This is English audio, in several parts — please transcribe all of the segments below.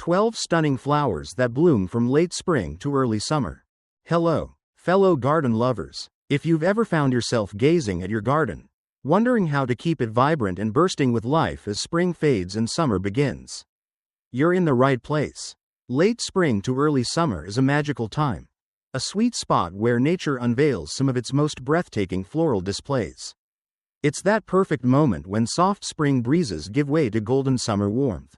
12 stunning flowers that bloom from late spring to early summer. Hello, fellow garden lovers. If you've ever found yourself gazing at your garden, wondering how to keep it vibrant and bursting with life as spring fades and summer begins, you're in the right place. Late spring to early summer is a magical time, a sweet spot where nature unveils some of its most breathtaking floral displays. It's that perfect moment when soft spring breezes give way to golden summer warmth.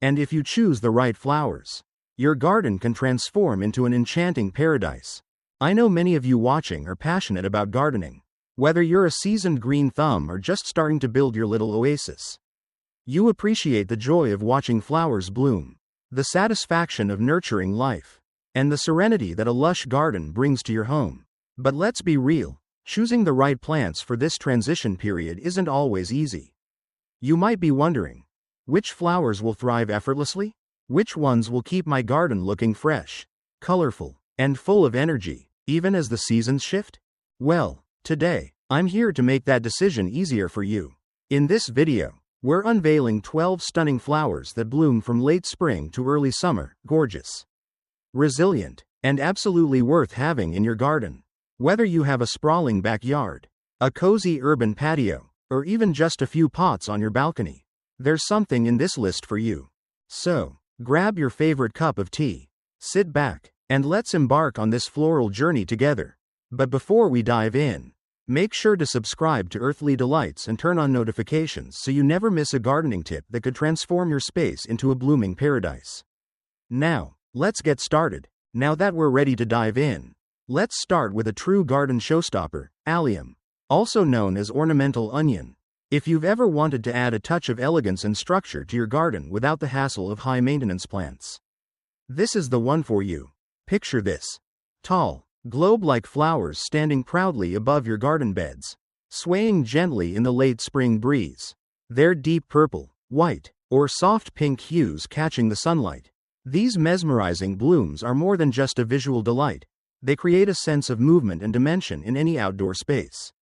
And if you choose the right flowers, your garden can transform into an enchanting paradise. I know many of you watching are passionate about gardening, whether you're a seasoned green thumb or just starting to build your little oasis. You appreciate the joy of watching flowers bloom, the satisfaction of nurturing life, and the serenity that a lush garden brings to your home. But let's be real, choosing the right plants for this transition period isn't always easy. You might be wondering, which flowers will thrive effortlessly? Which ones will keep my garden looking fresh, colorful, and full of energy, even as the seasons shift? Well, today, I'm here to make that decision easier for you. In this video, we're unveiling 12 stunning flowers that bloom from late spring to early summer, gorgeous, resilient, and absolutely worth having in your garden. Whether you have a sprawling backyard, a cozy urban patio, or even just a few pots on your balcony, there's something in this list for you. So, grab your favorite cup of tea, sit back, and let's embark on this floral journey together. But before we dive in, make sure to subscribe to Earthly Delights and turn on notifications so you never miss a gardening tip that could transform your space into a blooming paradise. Now, let's get started. Now that we're ready to dive in, let's start with a true garden showstopper, Allium, also known as ornamental onion. If you've ever wanted to add a touch of elegance and structure to your garden without the hassle of high-maintenance plants, this is the one for you. Picture this: tall, globe-like flowers standing proudly above your garden beds, swaying gently in the late spring breeze. Their deep purple, white, or soft pink hues catching the sunlight. These mesmerizing blooms are more than just a visual delight. They create a sense of movement and dimension in any outdoor space.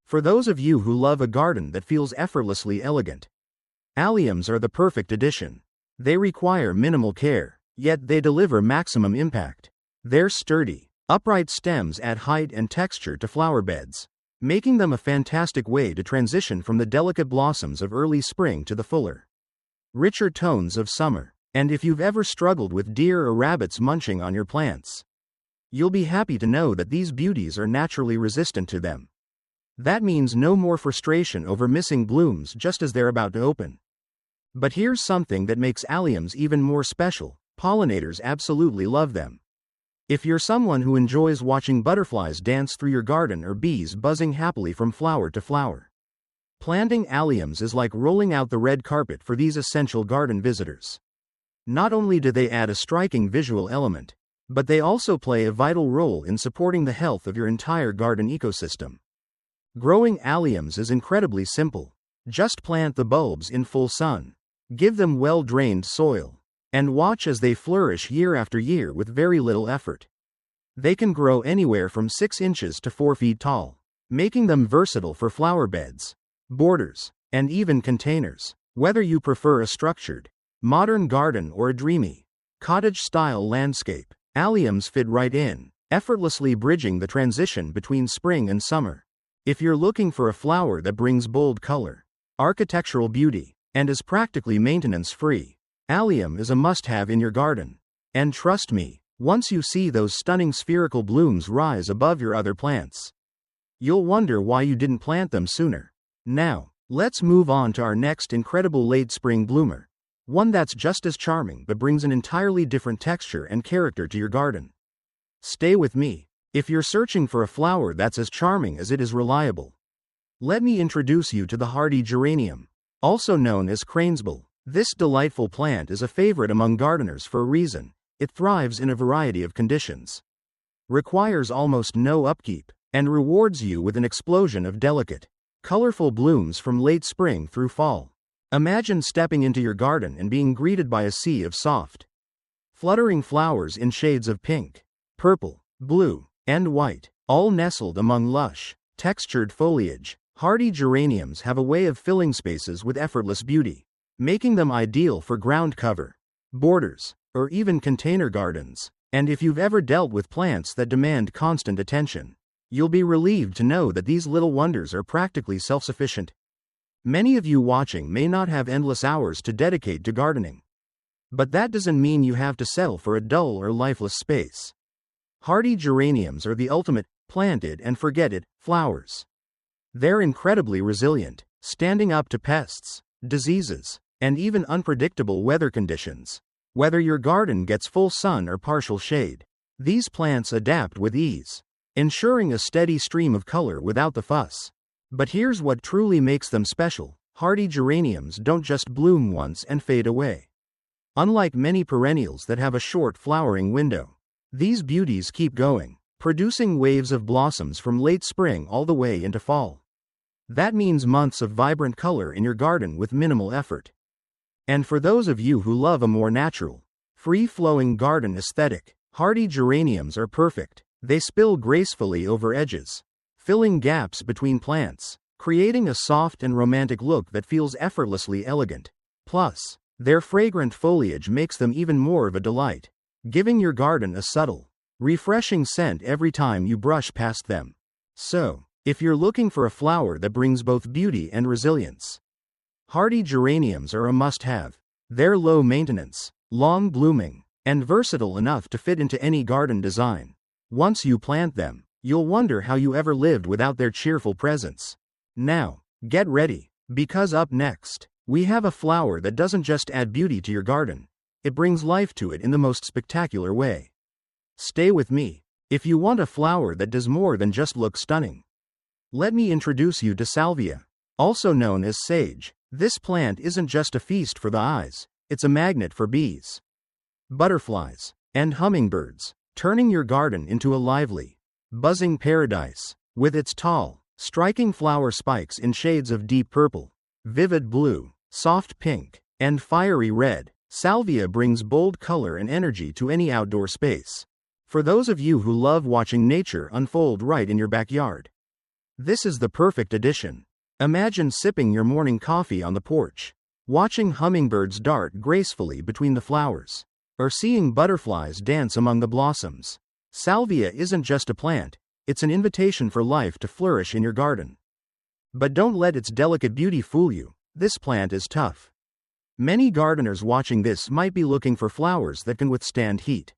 For those of you who love a garden that feels effortlessly elegant, alliums are the perfect addition. They require minimal care, yet they deliver maximum impact. Their sturdy, upright stems add height and texture to flower beds, making them a fantastic way to transition from the delicate blossoms of early spring to the fuller, richer tones of summer. And if you've ever struggled with deer or rabbits munching on your plants, you'll be happy to know that these beauties are naturally resistant to them. That means no more frustration over missing blooms just as they're about to open. But here's something that makes alliums even more special: pollinators absolutely love them. If you're someone who enjoys watching butterflies dance through your garden or bees buzzing happily from flower to flower, planting alliums is like rolling out the red carpet for these essential garden visitors. Not only do they add a striking visual element, but they also play a vital role in supporting the health of your entire garden ecosystem. Growing alliums is incredibly simple. Just plant the bulbs in full sun, give them well-drained soil, and watch as they flourish year after year with very little effort. They can grow anywhere from 6 inches to 4 feet tall, making them versatile for flower beds, borders, and even containers. Whether you prefer a structured, modern garden or a dreamy, cottage-style landscape, alliums fit right in, effortlessly bridging the transition between spring and summer. If you're looking for a flower that brings bold color, architectural beauty, and is practically maintenance-free, allium is a must-have in your garden. And trust me, once you see those stunning spherical blooms rise above your other plants, you'll wonder why you didn't plant them sooner. Now, let's move on to our next incredible late spring bloomer, one that's just as charming but brings an entirely different texture and character to your garden. Stay with me. If you're searching for a flower that's as charming as it is reliable, let me introduce you to the hardy geranium, also known as cranesbill. This delightful plant is a favorite among gardeners for a reason. It thrives in a variety of conditions, requires almost no upkeep, and rewards you with an explosion of delicate, colorful blooms from late spring through fall. Imagine stepping into your garden and being greeted by a sea of soft, fluttering flowers in shades of pink, purple, blue, and white, all nestled among lush, textured foliage. Hardy geraniums have a way of filling spaces with effortless beauty, making them ideal for ground cover, borders, or even container gardens. And if you've ever dealt with plants that demand constant attention, you'll be relieved to know that these little wonders are practically self-sufficient. Many of you watching may not have endless hours to dedicate to gardening. But that doesn't mean you have to settle for a dull or lifeless space. Hardy geraniums are the ultimate plant it and forget it flowers. They're incredibly resilient, standing up to pests, diseases, and even unpredictable weather conditions. Whether your garden gets full sun or partial shade, these plants adapt with ease, ensuring a steady stream of color without the fuss. But here's what truly makes them special. Hardy geraniums don't just bloom once and fade away. Unlike many perennials that have a short flowering window, these beauties keep going, producing waves of blossoms from late spring all the way into fall. That means months of vibrant color in your garden with minimal effort. And for those of you who love a more natural, free-flowing garden aesthetic, hardy geraniums are perfect. They spill gracefully over edges, filling gaps between plants, creating a soft and romantic look that feels effortlessly elegant. Plus, their fragrant foliage makes them even more of a delight, giving your garden a subtle, refreshing scent every time you brush past them. So, if you're looking for a flower that brings both beauty and resilience, hardy geraniums are a must-have. They're low maintenance, long blooming, and versatile enough to fit into any garden design. Once you plant them, you'll wonder how you ever lived without their cheerful presence. Now, get ready, because up next, we have a flower that doesn't just add beauty to your garden, it brings life to it in the most spectacular way. Stay with me, if you want a flower that does more than just look stunning. Let me introduce you to Salvia, also known as sage. This plant isn't just a feast for the eyes, it's a magnet for bees, butterflies, and hummingbirds, turning your garden into a lively, buzzing paradise. With its tall, striking flower spikes in shades of deep purple, vivid blue, soft pink, and fiery red, Salvia brings bold color and energy to any outdoor space. For those of you who love watching nature unfold right in your backyard, this is the perfect addition. Imagine sipping your morning coffee on the porch, watching hummingbirds dart gracefully between the flowers, or seeing butterflies dance among the blossoms. Salvia isn't just a plant, it's an invitation for life to flourish in your garden. But don't let its delicate beauty fool you, this plant is tough. Many gardeners watching this might be looking for flowers that can withstand heat,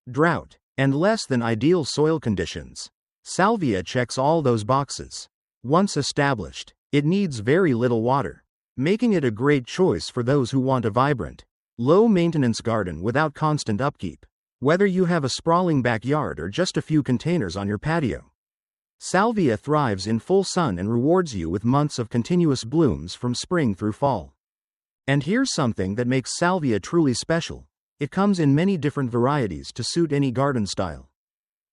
drought, and less than ideal soil conditions. Salvia checks all those boxes. Once established, it needs very little water, making it a great choice for those who want a vibrant, low-maintenance garden without constant upkeep. Whether you have a sprawling backyard or just a few containers on your patio, Salvia thrives in full sun and rewards you with months of continuous blooms from spring through fall. And here's something that makes Salvia truly special. It comes in many different varieties to suit any garden style.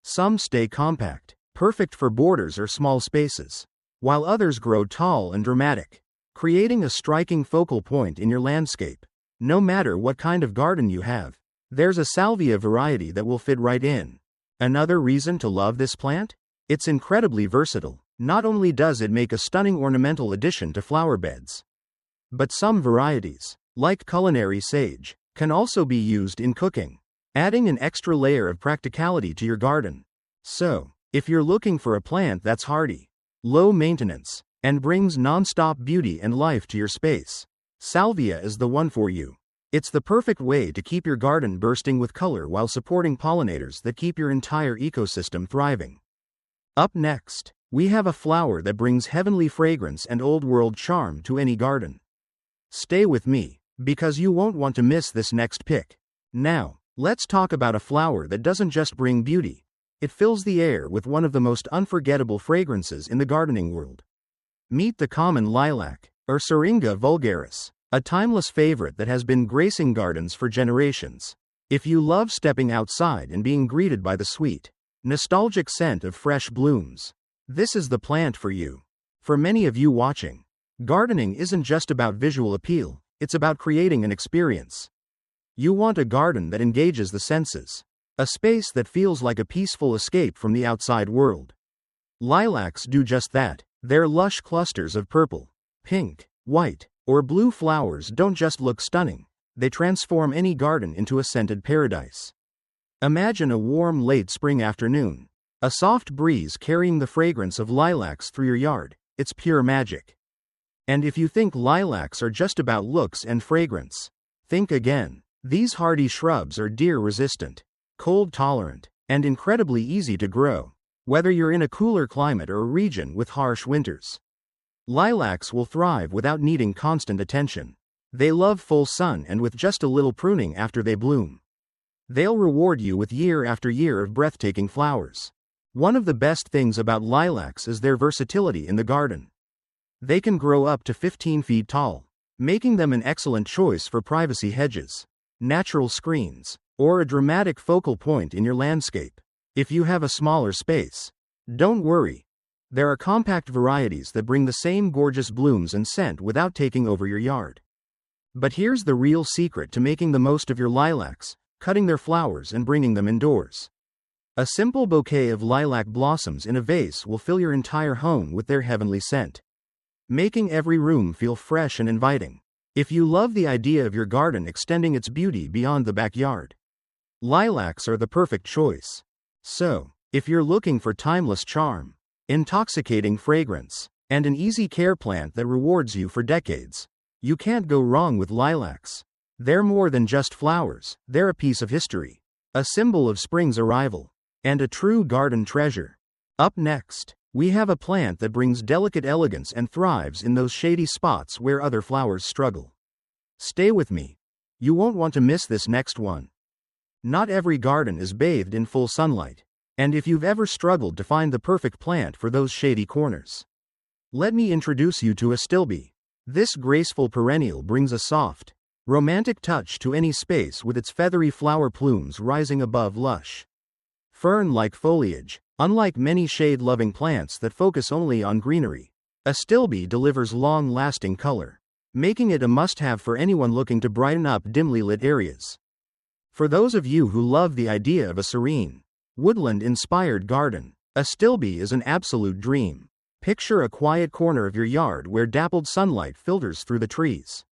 Some stay compact, perfect for borders or small spaces, while others grow tall and dramatic, creating a striking focal point in your landscape. No matter what kind of garden you have, there's a Salvia variety that will fit right in. Another reason to love this plant? It's incredibly versatile. Not only does it make a stunning ornamental addition to flower beds, but some varieties, like culinary sage, can also be used in cooking, adding an extra layer of practicality to your garden. So, if you're looking for a plant that's hardy, low maintenance, and brings non-stop beauty and life to your space, Salvia is the one for you. It's the perfect way to keep your garden bursting with color while supporting pollinators that keep your entire ecosystem thriving. Up next, we have a flower that brings heavenly fragrance and old-world charm to any garden. Stay with me, because you won't want to miss this next pick. Now, let's talk about a flower that doesn't just bring beauty, it fills the air with one of the most unforgettable fragrances in the gardening world. Meet the common lilac, or Syringa vulgaris, a timeless favorite that has been gracing gardens for generations. If you love stepping outside and being greeted by the sweet, nostalgic scent of fresh blooms, this is the plant for you. For many of you watching, gardening isn't just about visual appeal, it's about creating an experience. You want a garden that engages the senses, a space that feels like a peaceful escape from the outside world. Lilacs do just that. Their lush clusters of purple, pink, white, or blue flowers don't just look stunning, they transform any garden into a scented paradise. Imagine a warm late spring afternoon. A soft breeze carrying the fragrance of lilacs through your yard. It's pure magic. And if you think lilacs are just about looks and fragrance, think again. These hardy shrubs are deer-resistant, cold-tolerant, and incredibly easy to grow, whether you're in a cooler climate or a region with harsh winters. Lilacs will thrive without needing constant attention. They love full sun and with just a little pruning after they bloom. They'll reward you with year after year of breathtaking flowers. One of the best things about lilacs is their versatility in the garden. They can grow up to 15 feet tall, making them an excellent choice for privacy hedges, natural screens, or a dramatic focal point in your landscape. If you have a smaller space, don't worry. There are compact varieties that bring the same gorgeous blooms and scent without taking over your yard. But here's the real secret to making the most of your lilacs: cutting their flowers and bringing them indoors. A simple bouquet of lilac blossoms in a vase will fill your entire home with their heavenly scent, making every room feel fresh and inviting. If you love the idea of your garden extending its beauty beyond the backyard, lilacs are the perfect choice. So, if you're looking for timeless charm, intoxicating fragrance, and an easy care plant that rewards you for decades, you can't go wrong with lilacs. They're more than just flowers, they're a piece of history, a symbol of spring's arrival, and a true garden treasure. Up next, we have a plant that brings delicate elegance and thrives in those shady spots where other flowers struggle. Stay with me. You won't want to miss this next one. Not every garden is bathed in full sunlight, and if you've ever struggled to find the perfect plant for those shady corners, let me introduce you to Astilbe. This graceful perennial brings a soft, romantic touch to any space with its feathery flower plumes rising above lush, fern-like foliage. Unlike many shade-loving plants that focus only on greenery, Astilbe delivers long-lasting color, making it a must-have for anyone looking to brighten up dimly lit areas. For those of you who love the idea of a serene, woodland-inspired garden, Astilbe is an absolute dream. Picture a quiet corner of your yard where dappled sunlight filters through the trees,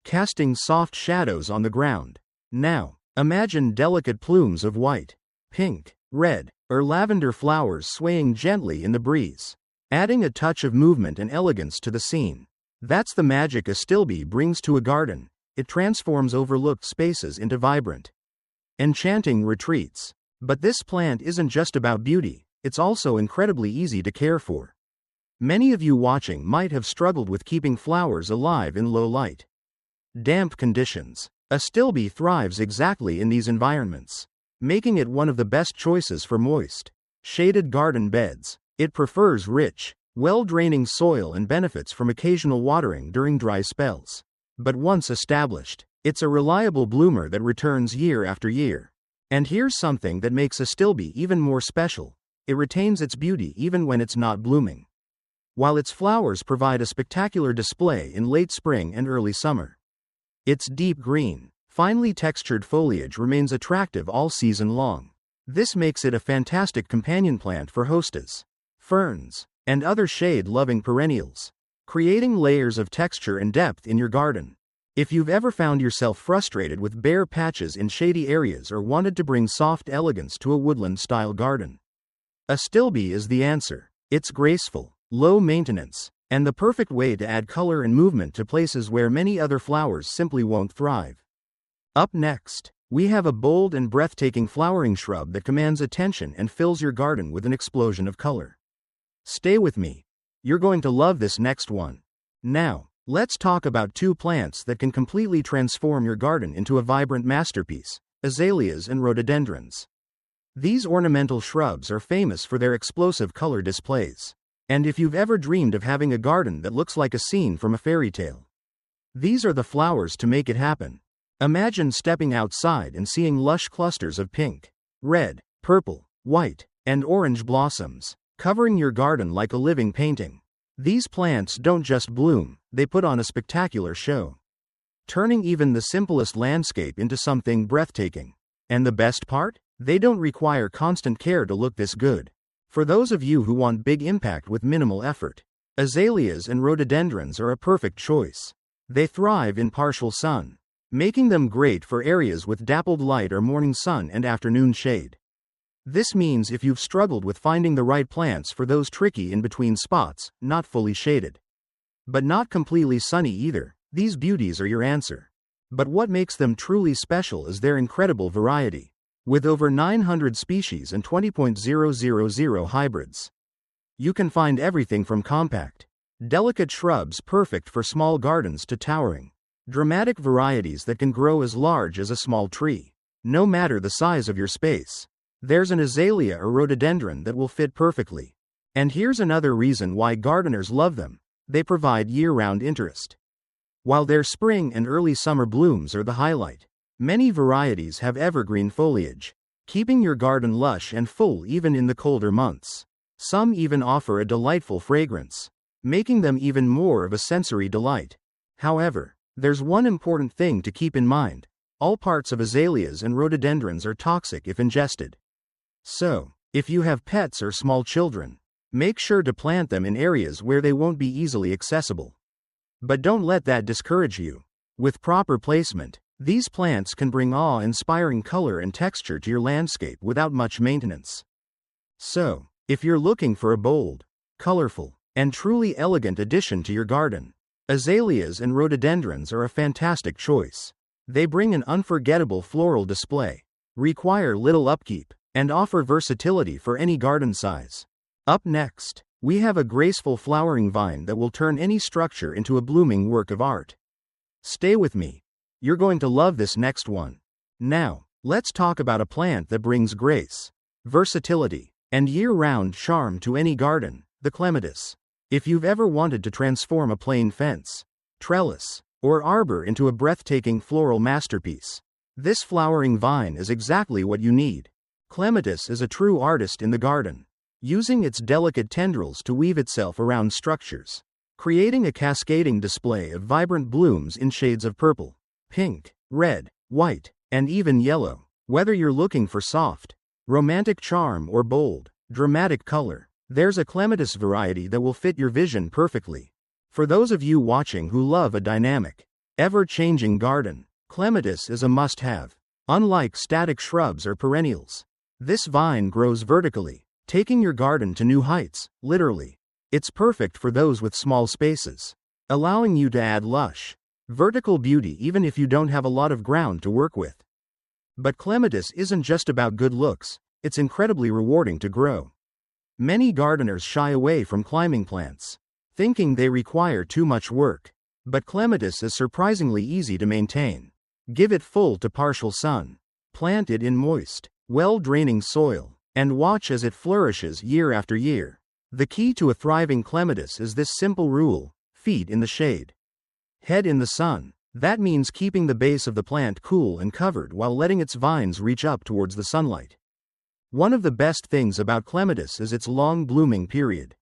casting soft shadows on the ground. Now, imagine delicate plumes of white, pink, red, or lavender flowers swaying gently in the breeze, adding a touch of movement and elegance to the scene. That's the magic Astilbe brings to a garden. It transforms overlooked spaces into vibrant, enchanting retreats. But this plant isn't just about beauty, it's also incredibly easy to care for. Many of you watching might have struggled with keeping flowers alive in low light, damp conditions. Astilbe thrives exactly in these environments, making it one of the best choices for moist, shaded garden beds. It prefers rich, well-draining soil and benefits from occasional watering during dry spells. But once established, it's a reliable bloomer that returns year after year. And here's something that makes Astilbe even more special: it retains its beauty even when it's not blooming. While its flowers provide a spectacular display in late spring and early summer, its deep green, finely textured foliage remains attractive all season long. This makes it a fantastic companion plant for hostas, ferns, and other shade-loving perennials, creating layers of texture and depth in your garden. If you've ever found yourself frustrated with bare patches in shady areas or wanted to bring soft elegance to a woodland-style garden, Astilbe is the answer. It's graceful, low maintenance, and the perfect way to add color and movement to places where many other flowers simply won't thrive. Up next, we have a bold and breathtaking flowering shrub that commands attention and fills your garden with an explosion of color. Stay with me. You're going to love this next one. Now, let's talk about two plants that can completely transform your garden into a vibrant masterpiece: azaleas and rhododendrons. These ornamental shrubs are famous for their explosive color displays. And if you've ever dreamed of having a garden that looks like a scene from a fairy tale, these are the flowers to make it happen. Imagine stepping outside and seeing lush clusters of pink, red, purple, white, and orange blossoms, covering your garden like a living painting. These plants don't just bloom, they put on a spectacular show, turning even the simplest landscape into something breathtaking. And the best part? They don't require constant care to look this good. For those of you who want big impact with minimal effort, azaleas and rhododendrons are a perfect choice. They thrive in partial sun, making them great for areas with dappled light or morning sun and afternoon shade. This means if you've struggled with finding the right plants for those tricky in-between spots, not fully shaded, but not completely sunny either, these beauties are your answer. But what makes them truly special is their incredible variety. With over 900 species and 20,000 hybrids, you can find everything from compact, delicate shrubs perfect for small gardens to towering, dramatic varieties that can grow as large as a small tree. No matter the size of your space, there's an azalea or rhododendron that will fit perfectly. And here's another reason why gardeners love them: they provide year-round interest. While their spring and early summer blooms are the highlight, many varieties have evergreen foliage, keeping your garden lush and full even in the colder months. Some even offer a delightful fragrance, making them even more of a sensory delight. However, there's one important thing to keep in mind: all parts of azaleas and rhododendrons are toxic if ingested. So, if you have pets or small children, make sure to plant them in areas where they won't be easily accessible. But don't let that discourage you. With proper placement, these plants can bring awe-inspiring color and texture to your landscape without much maintenance. So, if you're looking for a bold, colorful, and truly elegant addition to your garden, azaleas and rhododendrons are a fantastic choice. They bring an unforgettable floral display, require little upkeep, and offer versatility for any garden size. Up next, we have a graceful flowering vine that will turn any structure into a blooming work of art. Stay with me. You're going to love this next one. Now, let's talk about a plant that brings grace, versatility, and year-round charm to any garden: the clematis. If you've ever wanted to transform a plain fence, trellis, or arbor into a breathtaking floral masterpiece, this flowering vine is exactly what you need. Clematis is a true artist in the garden, using its delicate tendrils to weave itself around structures, creating a cascading display of vibrant blooms in shades of purple, pink, red, white, and even yellow. Whether you're looking for soft, romantic charm or bold, dramatic color, there's a clematis variety that will fit your vision perfectly. For those of you watching who love a dynamic, ever-changing garden, clematis is a must-have. Unlike static shrubs or perennials, this vine grows vertically, taking your garden to new heights, literally. It's perfect for those with small spaces, allowing you to add lush, vertical beauty even if you don't have a lot of ground to work with. But clematis isn't just about good looks, it's incredibly rewarding to grow. Many gardeners shy away from climbing plants, thinking they require too much work. But clematis is surprisingly easy to maintain. Give it full to partial sun, plant it in moist, well-draining soil, and watch as it flourishes year after year. The key to a thriving clematis is this simple rule: feet in the shade, head in the sun. That means keeping the base of the plant cool and covered while letting its vines reach up towards the sunlight. One of the best things about clematis is its long blooming period.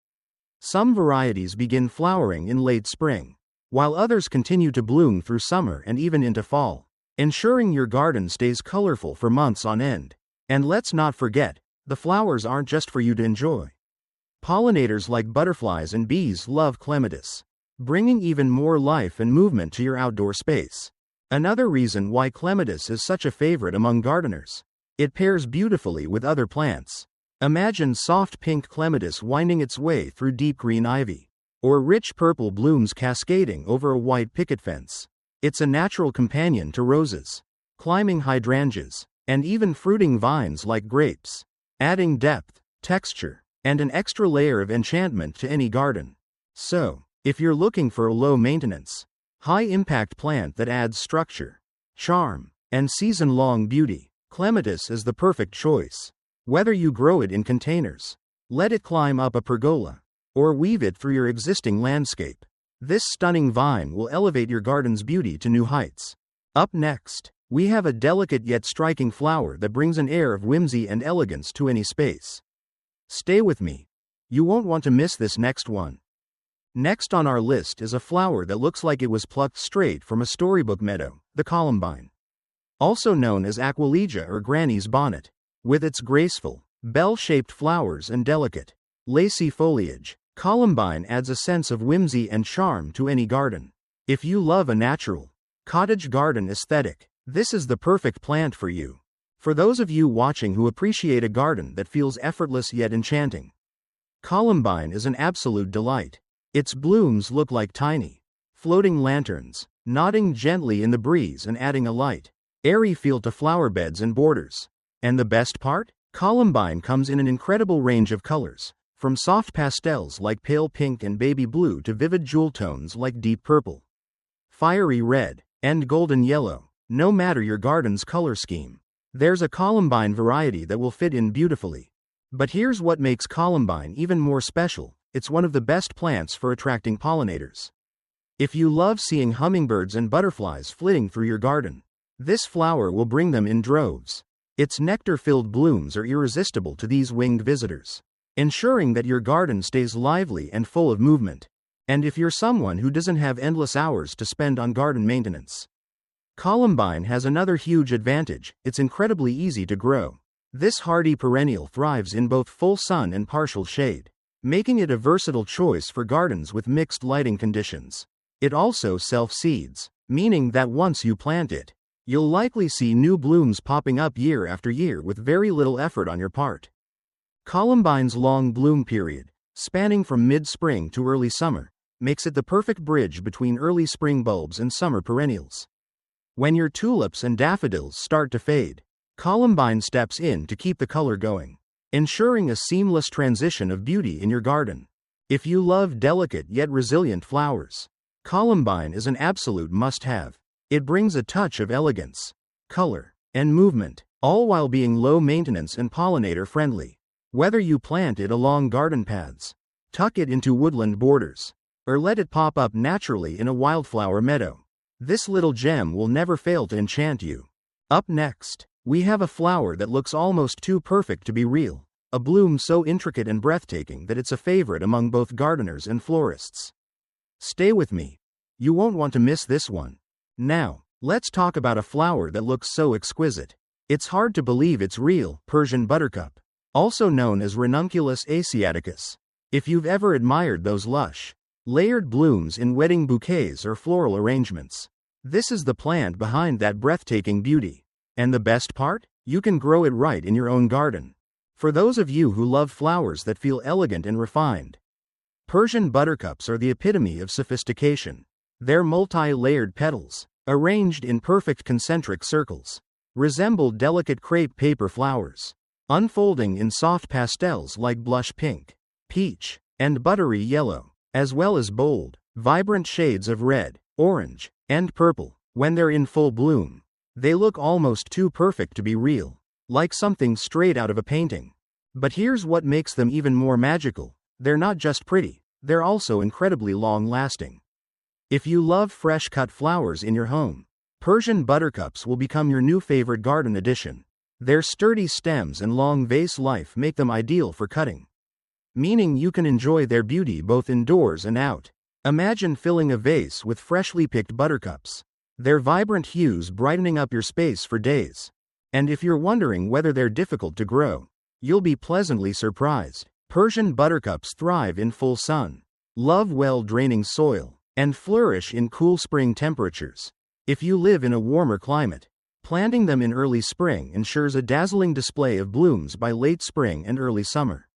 Some varieties begin flowering in late spring, while others continue to bloom through summer and even into fall, ensuring your garden stays colorful for months on end. And let's not forget, the flowers aren't just for you to enjoy. Pollinators like butterflies and bees love clematis, bringing even more life and movement to your outdoor space. Another reason why clematis is such a favorite among gardeners: it pairs beautifully with other plants. Imagine soft pink clematis winding its way through deep green ivy, or rich purple blooms cascading over a white picket fence. It's a natural companion to roses, climbing hydrangeas, and even fruiting vines like grapes, adding depth, texture, and an extra layer of enchantment to any garden. So, if you're looking for a low-maintenance, high-impact plant that adds structure, charm, and season-long beauty, clematis is the perfect choice. Whether you grow it in containers, let it climb up a pergola, or weave it through your existing landscape, this stunning vine will elevate your garden's beauty to new heights. Up next, we have a delicate yet striking flower that brings an air of whimsy and elegance to any space. Stay with me. You won't want to miss this next one. Next on our list is a flower that looks like it was plucked straight from a storybook meadow: the Columbine. Also known as Aquilegia or Granny's Bonnet. With its graceful, bell-shaped flowers and delicate, lacy foliage, Columbine adds a sense of whimsy and charm to any garden. If you love a natural, Cottage garden aesthetic. This is the perfect plant for you. For those of you watching who appreciate a garden that feels effortless yet enchanting, Columbine is an absolute delight. Its blooms look like tiny, floating lanterns, nodding gently in the breeze and adding a light, airy feel to flower beds and borders. And the best part? Columbine comes in an incredible range of colors, from soft pastels like pale pink and baby blue to vivid jewel tones like deep purple, fiery red, and golden yellow. No matter your garden's color scheme, there's a Columbine variety that will fit in beautifully. But here's what makes Columbine even more special: it's one of the best plants for attracting pollinators. If you love seeing hummingbirds and butterflies flitting through your garden, this flower will bring them in droves. Its nectar-filled blooms are irresistible to these winged visitors, ensuring that your garden stays lively and full of movement. And if you're someone who doesn't have endless hours to spend on garden maintenance, Columbine has another huge advantage: it's incredibly easy to grow. This hardy perennial thrives in both full sun and partial shade, making it a versatile choice for gardens with mixed lighting conditions. It also self-seeds, meaning that once you plant it, you'll likely see new blooms popping up year after year with very little effort on your part. Columbine's long bloom period, spanning from mid-spring to early summer, makes it the perfect bridge between early spring bulbs and summer perennials. When your tulips and daffodils start to fade, Columbine steps in to keep the color going, ensuring a seamless transition of beauty in your garden. If you love delicate yet resilient flowers, Columbine is an absolute must-have. It brings a touch of elegance, color, and movement, all while being low maintenance and pollinator friendly. Whether you plant it along garden paths, tuck it into woodland borders, or let it pop up naturally in a wildflower meadow, this little gem will never fail to enchant you. Up next, we have a flower that looks almost too perfect to be real, a bloom so intricate and breathtaking that it's a favorite among both gardeners and florists. Stay with me. You won't want to miss this one. Now, let's talk about a flower that looks so exquisite. It's hard to believe it's real: Persian buttercup, also known as Ranunculus asiaticus. If you've ever admired those lush, layered blooms in wedding bouquets or floral arrangements, this is the plant behind that breathtaking beauty. And the best part? You can grow it right in your own garden. For those of you who love flowers that feel elegant and refined, Persian buttercups are the epitome of sophistication. Their multi-layered petals, arranged in perfect concentric circles, resemble delicate crepe paper flowers, unfolding in soft pastels like blush pink, peach, and buttery yellow, as well as bold, vibrant shades of red, orange, and purple. When they're in full bloom, they look almost too perfect to be real, like something straight out of a painting. But here's what makes them even more magical: they're not just pretty, they're also incredibly long-lasting. If you love fresh-cut flowers in your home, Persian buttercups will become your new favorite garden addition. Their sturdy stems and long vase life make them ideal for cutting, meaning you can enjoy their beauty both indoors and out. Imagine filling a vase with freshly picked buttercups, their vibrant hues brightening up your space for days. And if you're wondering whether they're difficult to grow, you'll be pleasantly surprised. Persian buttercups thrive in full sun, love well-draining soil, and flourish in cool spring temperatures. If you live in a warmer climate, planting them in early spring ensures a dazzling display of blooms by late spring and early summer.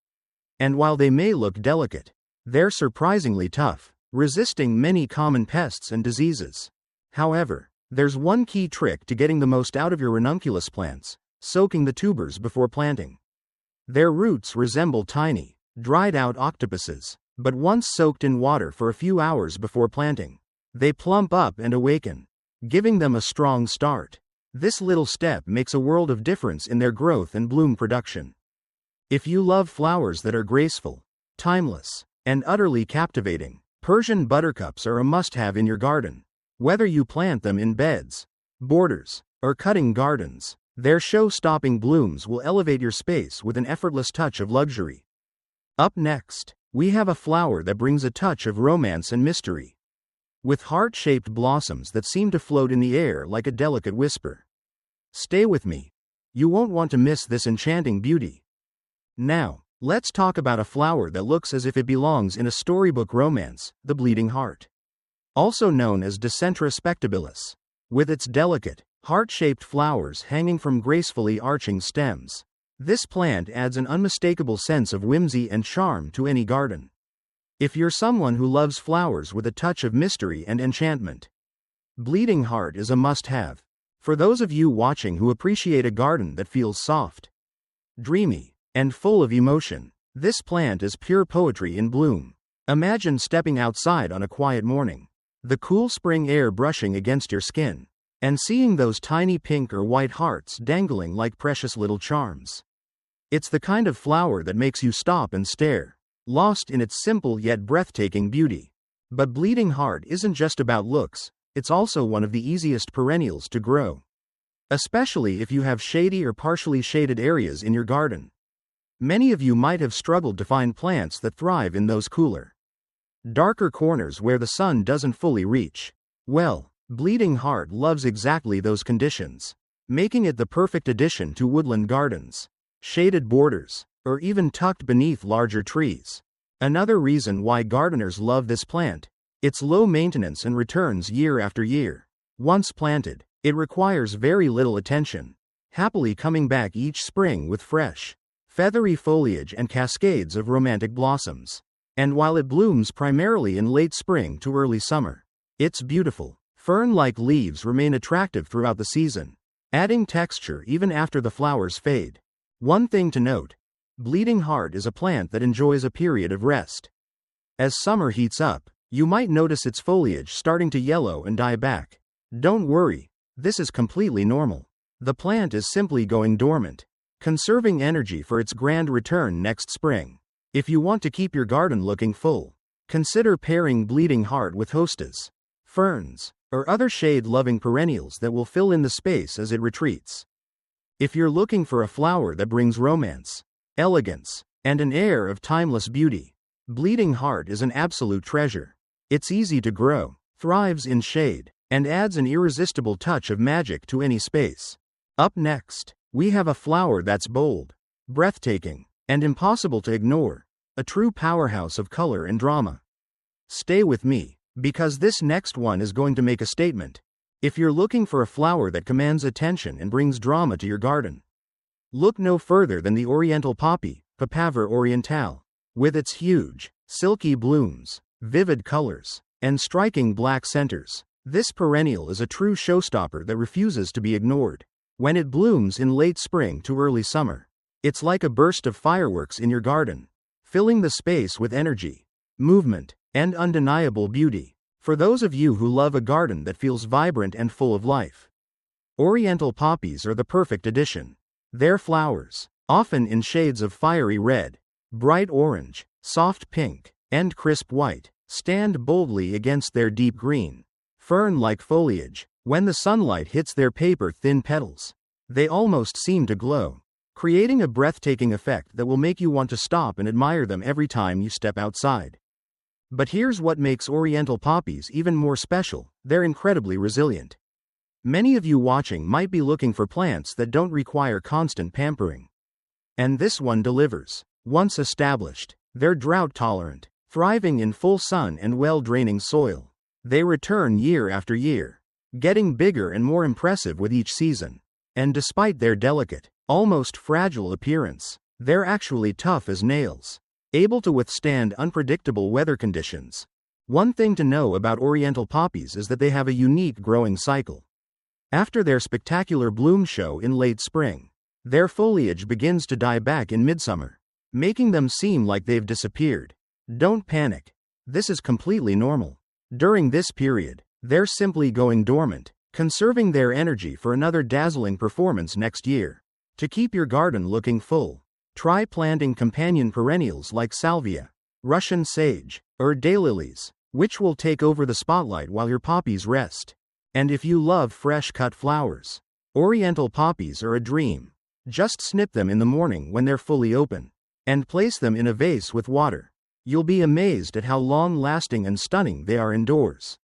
And while they may look delicate, they're surprisingly tough, resisting many common pests and diseases. However, there's one key trick to getting the most out of your ranunculus plants: soaking the tubers before planting. Their roots resemble tiny, dried-out octopuses, but once soaked in water for a few hours before planting, they plump up and awaken, giving them a strong start. This little step makes a world of difference in their growth and bloom production. If you love flowers that are graceful, timeless, and utterly captivating, Persian buttercups are a must-have in your garden. Whether you plant them in beds, borders, or cutting gardens, their show-stopping blooms will elevate your space with an effortless touch of luxury. Up next, we have a flower that brings a touch of romance and mystery, with heart-shaped blossoms that seem to float in the air like a delicate whisper. Stay with me. You won't want to miss this enchanting beauty. Now, let's talk about a flower that looks as if it belongs in a storybook romance: the bleeding heart, also known as Dicentra spectabilis. with its delicate, heart-shaped flowers hanging from gracefully arching stems. This plant adds an unmistakable sense of whimsy and charm to any garden. If you're someone who loves flowers with a touch of mystery and enchantment, Bleeding Heart is a must-have. For those of you watching who appreciate a garden that feels soft, dreamy, and full of emotion, this plant is pure poetry in bloom. Imagine stepping outside on a quiet morning, the cool spring air brushing against your skin, and seeing those tiny pink or white hearts dangling like precious little charms. It's the kind of flower that makes you stop and stare, lost in its simple yet breathtaking beauty. But Bleeding Heart isn't just about looks, it's also one of the easiest perennials to grow, especially if you have shady or partially shaded areas in your garden. Many of you might have struggled to find plants that thrive in those cooler, darker corners where the sun doesn't fully reach. Well, Bleeding Heart loves exactly those conditions, making it the perfect addition to woodland gardens, shaded borders, or even tucked beneath larger trees. Another reason why gardeners love this plant: it's low maintenance and returns year after year. Once planted, it requires very little attention, happily coming back each spring with fresh, feathery foliage and cascades of romantic blossoms. And while it blooms primarily in late spring to early summer, its beautiful, fern-like leaves remain attractive throughout the season, adding texture even after the flowers fade. One thing to note: Bleeding Heart is a plant that enjoys a period of rest. As summer heats up, you might notice its foliage starting to yellow and die back. Don't worry, this is completely normal. The plant is simply going dormant, conserving energy for its grand return next spring. If you want to keep your garden looking full, consider pairing Bleeding Heart with hostas, ferns, or other shade-loving perennials that will fill in the space as it retreats. If you're looking for a flower that brings romance, elegance, and an air of timeless beauty, Bleeding Heart is an absolute treasure. It's easy to grow, thrives in shade, and adds an irresistible touch of magic to any space. Up next, we have a flower that's bold, breathtaking, and impossible to ignore, a true powerhouse of color and drama. Stay with me, because this next one is going to make a statement. If you're looking for a flower that commands attention and brings drama to your garden, look no further than the Oriental poppy, Papaver orientale. With its huge, silky blooms, vivid colors, and striking black centers, this perennial is a true showstopper that refuses to be ignored. When it blooms in late spring to early summer, it's like a burst of fireworks in your garden, filling the space with energy, movement, and undeniable beauty. For those of you who love a garden that feels vibrant and full of life, Oriental poppies are the perfect addition. Their flowers, often in shades of fiery red, bright orange, soft pink, and crisp white, stand boldly against their deep green, fern-like foliage. When the sunlight hits their paper-thin petals, they almost seem to glow, creating a breathtaking effect that will make you want to stop and admire them every time you step outside. But here's what makes Oriental poppies even more special: they're incredibly resilient. Many of you watching might be looking for plants that don't require constant pampering, and this one delivers. Once established, they're drought-tolerant, thriving in full sun and well-draining soil. They return year after year, getting bigger and more impressive with each season. And despite their delicate, almost fragile appearance, they're actually tough as nails, able to withstand unpredictable weather conditions. One thing to know about Oriental poppies is that they have a unique growing cycle. After their spectacular bloom show in late spring, their foliage begins to die back in midsummer, making them seem like they've disappeared. Don't panic. This is completely normal. During this period, they're simply going dormant, conserving their energy for another dazzling performance next year. To keep your garden looking full, try planting companion perennials like Salvia, Russian sage, or daylilies, which will take over the spotlight while your poppies rest. And if you love fresh-cut flowers, Oriental poppies are a dream. Just snip them in the morning when they're fully open, and place them in a vase with water. You'll be amazed at how long-lasting and stunning they are indoors.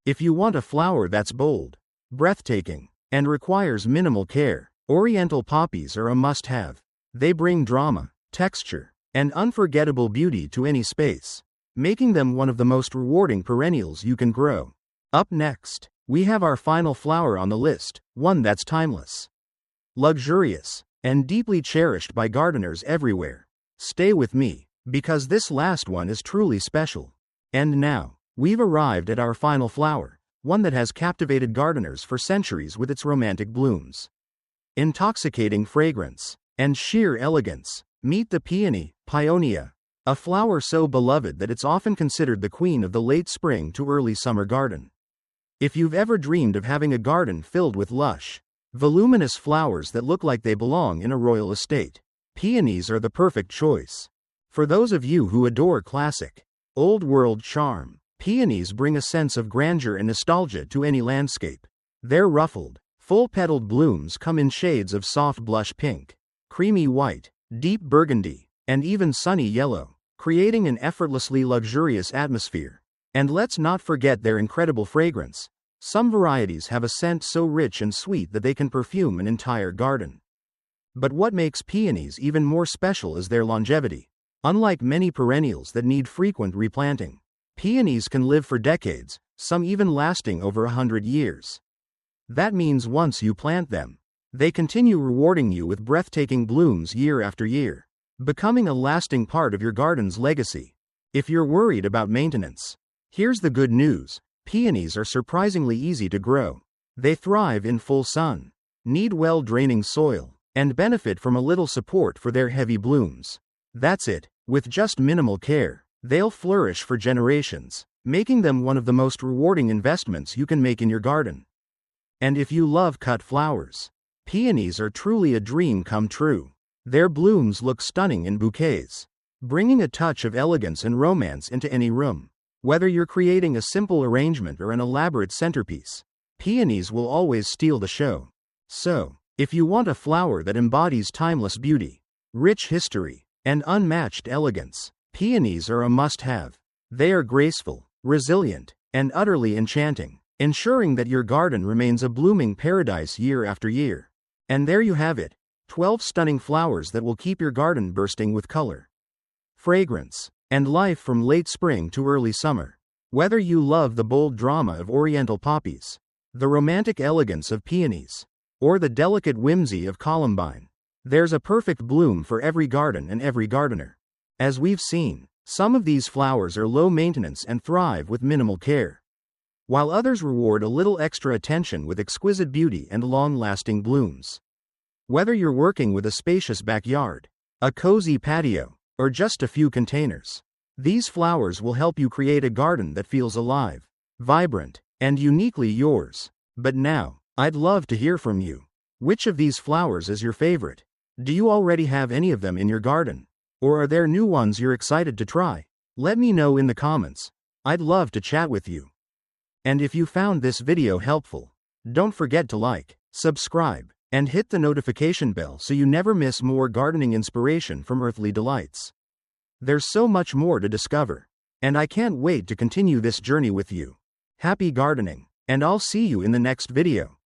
If you want a flower that's bold, breathtaking, and requires minimal care, Oriental poppies are a must-have. They bring drama, texture, and unforgettable beauty to any space, making them one of the most rewarding perennials you can grow. Up next, we have our final flower on the list, one that's timeless, luxurious, and deeply cherished by gardeners everywhere. Stay with me, because this last one is truly special. And now, we've arrived at our final flower, one that has captivated gardeners for centuries with its romantic blooms, intoxicating fragrance, and sheer elegance. Meet the peony, Peonia, a flower so beloved that it's often considered the queen of the late spring to early summer garden. If you've ever dreamed of having a garden filled with lush, voluminous flowers that look like they belong in a royal estate, peonies are the perfect choice. For those of you who adore classic, old-world charm, peonies bring a sense of grandeur and nostalgia to any landscape. Their ruffled, full-petaled blooms come in shades of soft blush pink, creamy white, deep burgundy, and even sunny yellow, creating an effortlessly luxurious atmosphere. And let's not forget their incredible fragrance. Some varieties have a scent so rich and sweet that they can perfume an entire garden. But what makes peonies even more special is their longevity. Unlike many perennials that need frequent replanting, peonies can live for decades, some even lasting over 100 years. That means once you plant them, they continue rewarding you with breathtaking blooms year after year, becoming a lasting part of your garden's legacy. If you're worried about maintenance, here's the good news. Peonies are surprisingly easy to grow. They thrive in full sun, need well-draining soil, and benefit from a little support for their heavy blooms. That's it. With just minimal care, they'll flourish for generations, making them one of the most rewarding investments you can make in your garden. And if you love cut flowers, peonies are truly a dream come true. Their blooms look stunning in bouquets, bringing a touch of elegance and romance into any room. Whether you're creating a simple arrangement or an elaborate centerpiece, peonies will always steal the show. So, if you want a flower that embodies timeless beauty, rich history, and unmatched elegance, peonies are a must-have. They are graceful, resilient, and utterly enchanting, ensuring that your garden remains a blooming paradise year after year. And there you have it, 12 stunning flowers that will keep your garden bursting with color, fragrance, and life from late spring to early summer. Whether you love the bold drama of Oriental poppies, the romantic elegance of peonies, or the delicate whimsy of Columbine, there's a perfect bloom for every garden and every gardener. As we've seen, some of these flowers are low maintenance and thrive with minimal care, while others reward a little extra attention with exquisite beauty and long-lasting blooms. Whether you're working with a spacious backyard, a cozy patio, or just a few containers, these flowers will help you create a garden that feels alive, vibrant, and uniquely yours. But now, I'd love to hear from you. Which of these flowers is your favorite? Do you already have any of them in your garden? Or are there new ones you're excited to try? Let me know in the comments. I'd love to chat with you. And if you found this video helpful, don't forget to like, subscribe, and hit the notification bell so you never miss more gardening inspiration from Earthly Delights. There's so much more to discover, and I can't wait to continue this journey with you. Happy gardening, and I'll see you in the next video.